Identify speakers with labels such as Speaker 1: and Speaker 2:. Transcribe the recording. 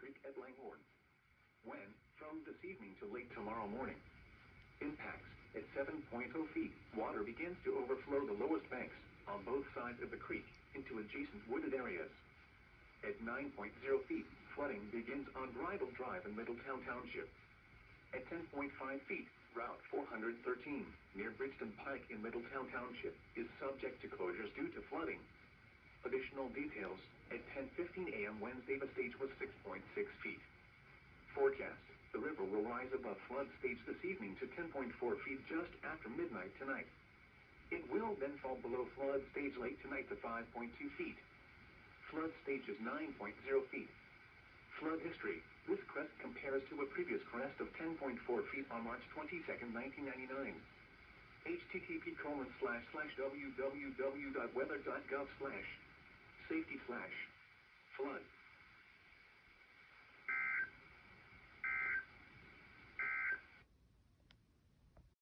Speaker 1: Creek at Langhorne. When? From this evening to late tomorrow morning. Impacts. At 7.0 feet, water begins to overflow the lowest banks, on both sides of the creek, into adjacent wooded areas. At 9.0 feet, flooding begins on Bridle Drive in Middletown Township. At 10.5 feet, Route 413, near Bridgeton Pike in Middletown Township, is subject to closures due to flooding. Additional details. At 10:15 a.m. Wednesday, the stage was 6.6 feet. Forecast. The river will rise above flood stage this evening to 10.4 feet just after midnight tonight. It will then fall below flood stage late tonight to 5.2 feet. Flood stage is 9.0 feet. Flood history. This crest compares to a previous crest of 10.4 feet on March 22, 1999. http://www.weather.gov/safety/flood